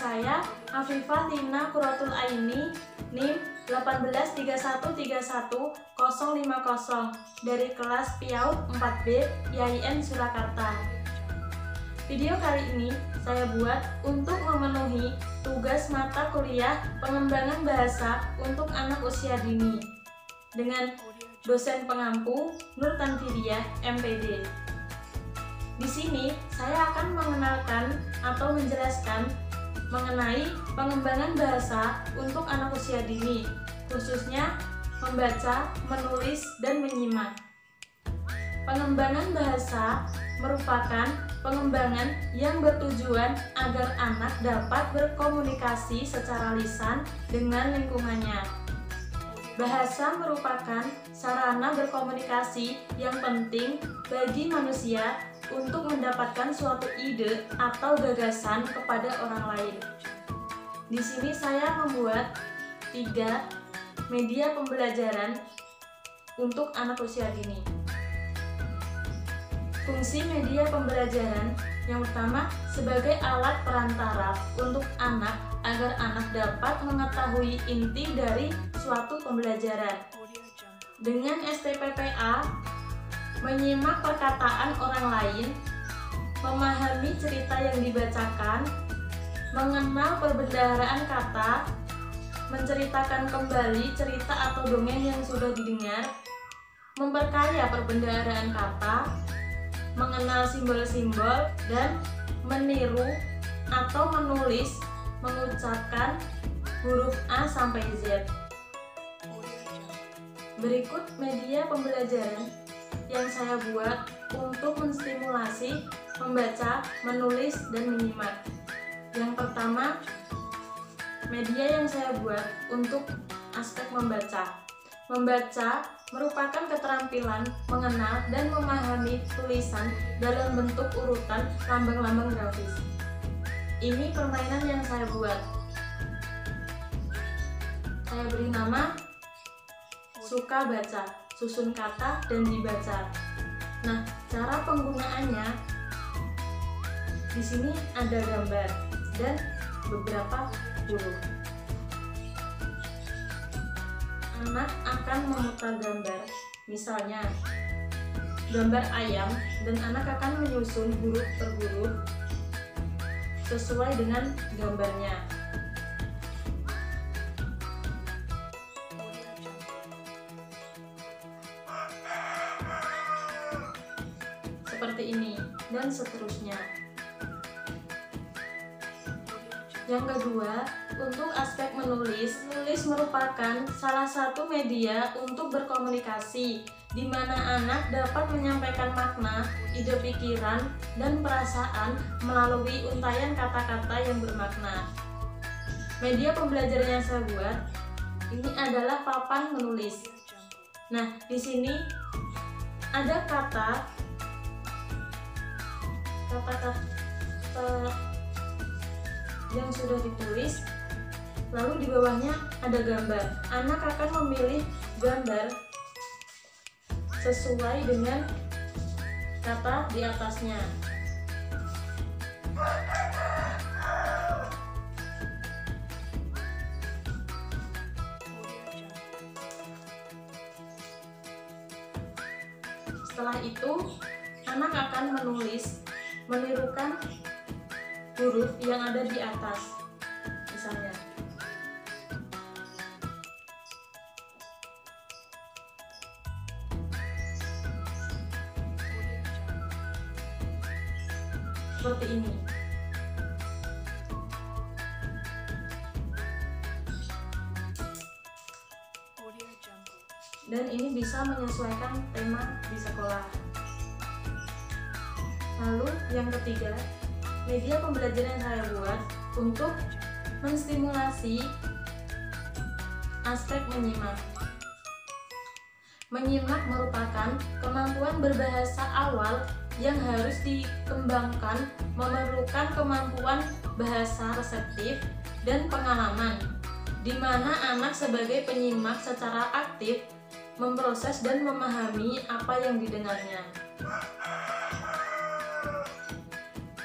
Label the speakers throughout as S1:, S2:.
S1: saya Afifah Lina Qurratul Aini, NIM 183131050 dari kelas PIAUD 4B IAIN Surakarta. Video kali ini saya buat untuk memenuhi tugas mata kuliah pengembangan bahasa untuk anak usia dini dengan dosen pengampu Nur Tanfidiah, MPD. Di sini saya akan mengenalkan atau menjelaskan mengenai pengembangan bahasa untuk anak usia dini, khususnya membaca, menulis, dan menyimak. Pengembangan bahasa merupakan pengembangan yang bertujuan agar anak dapat berkomunikasi secara lisan dengan lingkungannya. Bahasa merupakan sarana berkomunikasi yang penting bagi manusia untuk mendapatkan suatu ide atau gagasan kepada orang lain. Di sini saya membuat 3 media pembelajaran untuk anak usia dini. Fungsi media pembelajaran yang pertama sebagai alat perantara untuk anak agar anak dapat mengetahui inti dari suatu pembelajaran. Dengan STPPA, menyimak perkataan orang lain, memahami cerita yang dibacakan, mengenal perbendaharaan kata, menceritakan kembali cerita atau dongeng yang sudah didengar, memperkaya perbendaharaan kata, mengenal simbol-simbol, dan meniru atau menulis, mengucapkan huruf A sampai Z. Berikut media pembelajaran yang saya buat untuk menstimulasi membaca, menulis, dan menyimak. Yang pertama, media yang saya buat untuk aspek membaca. Membaca merupakan keterampilan mengenal dan memahami tulisan dalam bentuk urutan lambang-lambang grafis. Ini permainan yang saya buat. Saya beri nama Suka Baca, susun kata dan dibaca. Nah, cara penggunaannya di sini ada gambar dan beberapa huruf. Anak akan memutar gambar, misalnya gambar ayam, dan anak akan menyusun huruf per huruf sesuai dengan gambarnya. Seperti ini dan seterusnya. Yang kedua, untuk aspek menulis merupakan salah satu media untuk berkomunikasi di mana anak dapat menyampaikan makna, ide pikiran, dan perasaan melalui untayan kata-kata yang bermakna. Media pembelajaran yang saya buat ini adalah papan menulis. Nah, di sini ada kata-kata yang sudah ditulis, lalu di bawahnya ada gambar. Anak akan memilih gambar sesuai dengan kata di atasnya. Setelah itu, anak akan menulis, menirukan huruf yang ada di atas, misalnya. Seperti ini. Dan ini bisa menyesuaikan tema di sekolah. Lalu yang ketiga, media pembelajaran yang saya buat untuk menstimulasi aspek menyimak. Menyimak merupakan kemampuan berbahasa awal yang harus dikembangkan, memerlukan kemampuan bahasa reseptif dan pengalaman, di mana anak sebagai penyimak secara aktif memproses dan memahami apa yang didengarnya.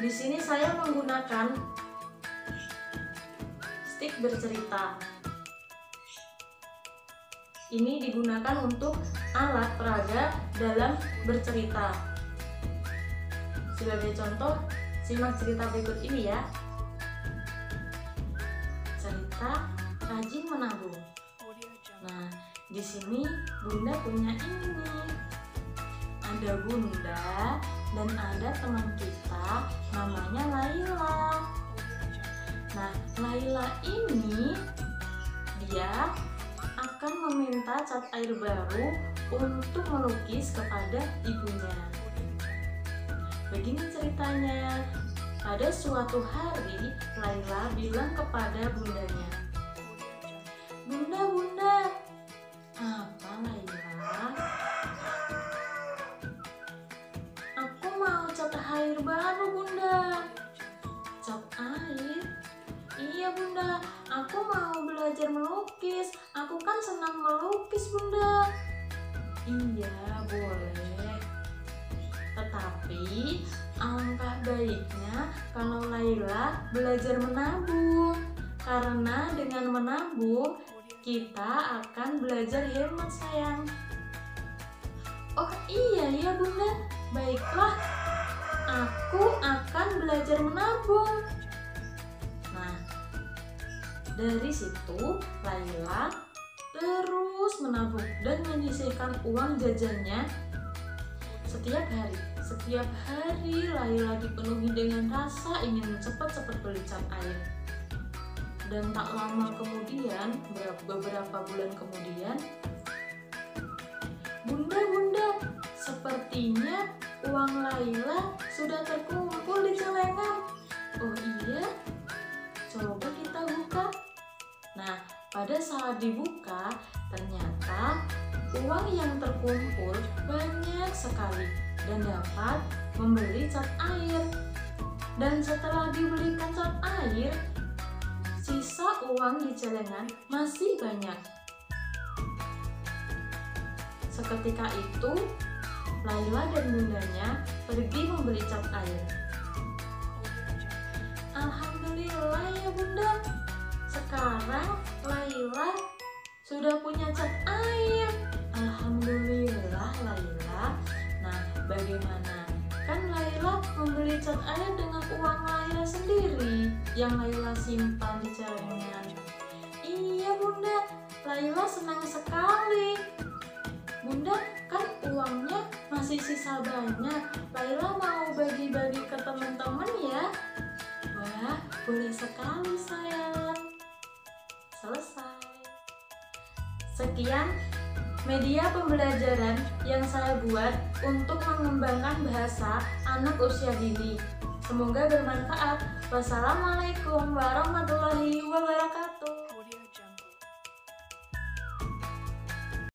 S1: Di sini saya menggunakan stick bercerita. Ini digunakan untuk alat peraga dalam bercerita. Sebagai contoh, simak cerita berikut ini ya. Cerita rajin menabung. Nah, di sini Bunda punya ini nih. Ada Bunda dan ada teman kita namanya Laila. Nah, Laila ini dia akan meminta cat air baru untuk melukis kepada ibunya. Begini ceritanya. Pada suatu hari, Laila bilang kepada bundanya, "Bunda, Bunda." "Apa, Laila?" "Aku mau cat air baru, Bunda." "Cat air?" "Iya, Bunda, aku mau belajar melukis. Aku kan senang melukis, Bunda." "Iya, boleh. Tetapi alangkah baiknya kalau Laila belajar menabung. Karena dengan menabung, kita akan belajar hemat, sayang." "Oh iya ya, Bunda. Baiklah, aku akan belajar menabung." Nah, dari situ Laila terus menabung dan menyisihkan uang jajannya setiap hari. Setiap hari Laila dipenuhi dengan rasa ingin cepat-cepat beli cat air. Dan tak lama kemudian, beberapa bulan kemudian, "Bunda, Bunda, sepertinya uang Laila sudah terkumpul di celengan." "Oh iya? Coba kita buka." Nah, pada saat dibuka, ternyata uang yang terkumpul banyak sekali dan dapat membeli cat air. Dan setelah dibelikan cat air, sisa uang di celengan masih banyak. Seketika itu, Laila dan bundanya pergi membeli cat air. "Alhamdulillah ya, Bunda. Sekarang Laila sudah punya cat air." "Alhamdulillah, Laila. Nah, bagaimana? Kan Laila membeli cat air dengan uang Laila sendiri yang Laila simpan di celengan." "Iya, Bunda. Laila senang sekali. Bunda, kan uangnya masih sisa banyak. Laila mau bagi-bagi ke teman-teman ya." "Wah, boleh sekali, sayang." Selesai. Sekian media pembelajaran yang saya buat untuk mengembangkan bahasa anak usia dini. Semoga bermanfaat. Wassalamualaikum warahmatullahi wabarakatuh.